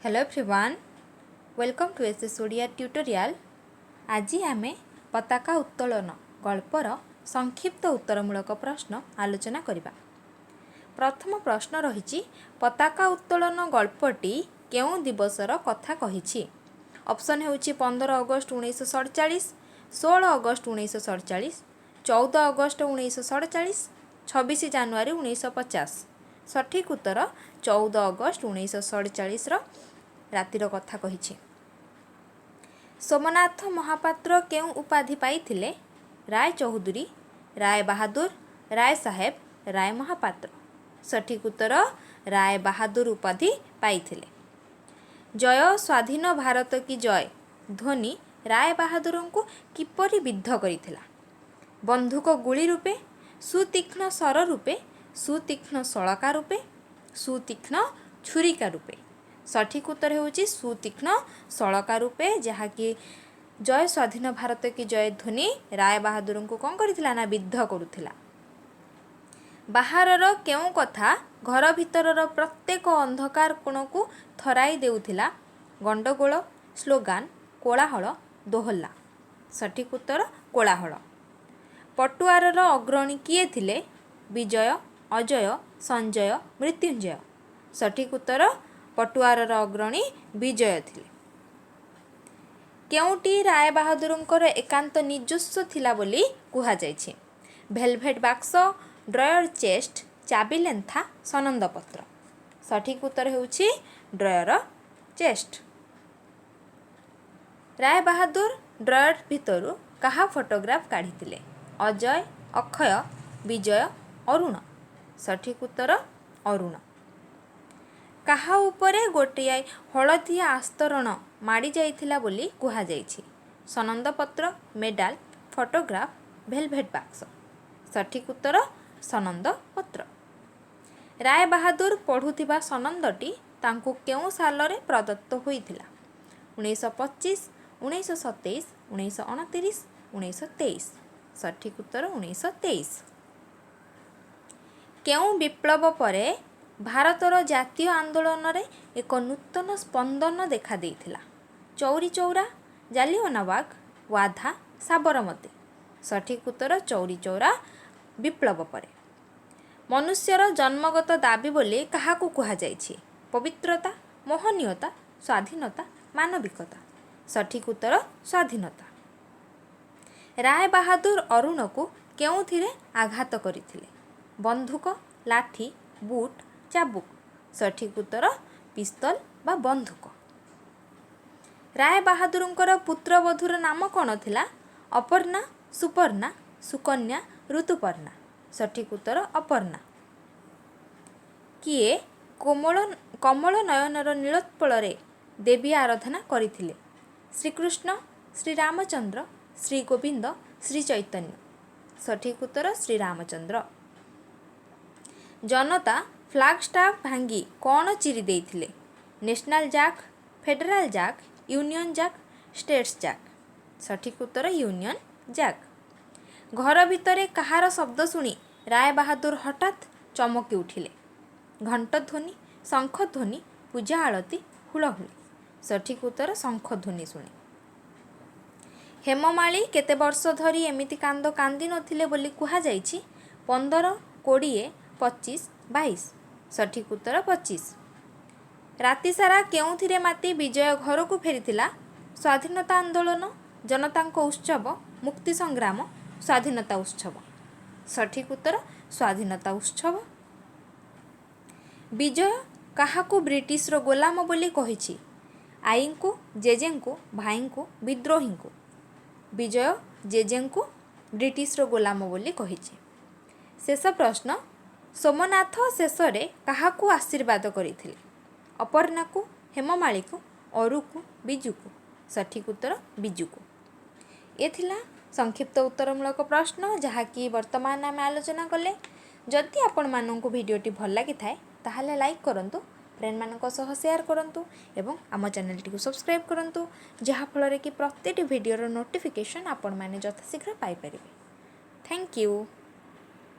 Hello everyone, welcome to S Odia tutorial. आज आम पताका उत्तोलन गल्पर संक्षिप्त उत्तरमूलक प्रश्न आलोचना करबा। प्रथम प्रश्न रही पताका उत्तोलन गल्पटी केउं दिवसर कथा कहिछि। ऑप्शन होउछि 15 अगस्त 1947, 16 अगस्त 1947, 14 अगस्त 1947, 26 जनवरी 1950। सठिक उत्तर 14 अगस्त 1947 रातिर कथा कहिछि। सोमनाथ महापात्र केउं उपाधि पाइथिले। राय चौधरी, राय बहादुर, राय साहेब, राय महापात्र। सठिक उत्तर राय बहादुर उपाधि पाइथिले। जय स्वाधीन भारत की जय ध्वनि राय बहादुर को किपरि विद्ध करिथिला। बंधुक गुली रूपे, सुतीक्ष्ण सर रूपे, सुतीक्ष्ण सड़का रूपे, सुतीक्ष्ण छुरिका रूपे। सठिक उत्तर होउछि सुतीक्ष्ण सड़का रूपे, जहाँकि जय स्वाधीन भारत की जय ध्वनि राय बहादुर को कौन करिथिला ना विद्ध करुथिला। बाहरर केउं कथा घर भितरर प्रत्येक अंधकार कोण को थराई देउथिला। गंडगोल, स्लोगान, कोलाहल, दोहल्ला। सठिक उत्तर कोलाहल। पटुआरर अग्रणी किए थिले। विजय, अजय, संजय, मृत्युंजय। सठिक उत्तर पटुआरर अग्रणी विजय थिले। केउंटी राय बहादुरंकर एकांत निजस्व थिला बोली कुहा जायछि। भेलभेट बाक्स, ड्रयर चेस्ट, चाबी लेंथा, सनंद पत्र। सठिक उत्तर हेउछि drawer chest. Rai Bahadur drawer भितरु कहा फोटोग्राफ काढिथिले। अजय, अक्षय, विजय, अरुण। सठिक उत्तर अरुण। काहा उपरे गोटिए हलदिया आस्तरण माड़ी जाइथिला बोली कुहा जाइछि। सनंद पत्र, मेडाल, फोटोग्राफ, भेलभेट बाक्स। सठिक उत्तर सनंद पत्र। राय बहादुर पढ़ुथिबा सनंदटी तांकु केउं सालरे प्रदत्त होइथिला। 1925, 1927, 1929, 1923। सठिक उत्तर 1923। केउं विप्लव परे भारतर जातीय आंदोलन रे एक नूतन स्पंदन देखा देइथिला। चौरी चौरा, जालियानवाग, वाधा, साबरमती। सठिक उत्तर चौरी चौरा विप्लव परे। मनुष्यर जन्मगत दाबी बोली काहाकू कुहा जाइछि। पवित्रता, मोहनीयता, स्वाधीनता, मानविकता। सठिक उत्तर स्वाधीनता। राय बहादुर अरुण को केउंथिरे आघात करिथिले। बंधुक, लाठी, बूट, चाबुक। सठिक उत्तर पिस्तल बा बंधुक। राय बहादुरंकर पुत्रवधूर नाम कौन थिला। अपर्णा, सुपर्णा, सुकन्या, ऋतुपर्णा। सठिक उत्तर अपर्णा। किए कमल नयनर नीलोत्पल रे देवी आराधना करिथिले। श्रीकृष्ण, श्री रामचंद्र, श्री गोविंद, श्री चैतन्य। सठिक उत्तर श्री रामचंद्र। जनता फ्लैग स्टाफ भांगी कौन चिरी देइथिले। National jack, federal jack, union jack, states jack. सठिक उत्तर यूनियन जैक। घर भितरे कहार शब्द शुणी राय बहादुर हठात चमकी उठिले। घंट ध्वनि, शंख ध्वनि, पूजा आळती, हुलहुली। सठिक उत्तर शंख ध्वनि शुणी। हेममाली केते वर्ष धरी एमिति कांद कांदी नथिले बोली कुहा जाइछि। 15, 20, 25, 22। सठिक उत्तर 25। राति सारा केउंथिरे माती विजय घर को फेरिथिला। स्वाधीनता आंदोलन, जनतांको उत्सव, मुक्ति संग्राम, स्वाधीनता उत्सव। सठिक उत्तर स्वाधीनता उत्सव। विजय काहाकू ब्रिटिशर गोलाम बोली कहिछि। आईंकु, जेजेंकु, भाईंकु, विद्रोहींकु। विजय जेजेंकु ब्रिटिशर गोलाम बोली कहिछि। शेष प्रश्न, सोमनाथ शेषरे काहाकू आशीर्वाद करिथिले। अपर्णा को, हेममाली को, अरु को, बिजु को। सठिक उत्तर बिजु को। ये थिला संक्षिप्त उत्तरमूलक प्रश्न जहाँकि वर्तमान आम आलोचना कले। जदि आपण मानक भिडियोटी भल लगी थाए ताहले लाइक करंतु, फ्रेंड मानक सह शेयर करंतु एवं आम चैनल टी को सब्सक्राइब करंतु, जहाँ फल कि प्रत्येक भिडियोर नोटिफिकेशन आपण माने यथाशीघ्र पाई परिबे। Thank you.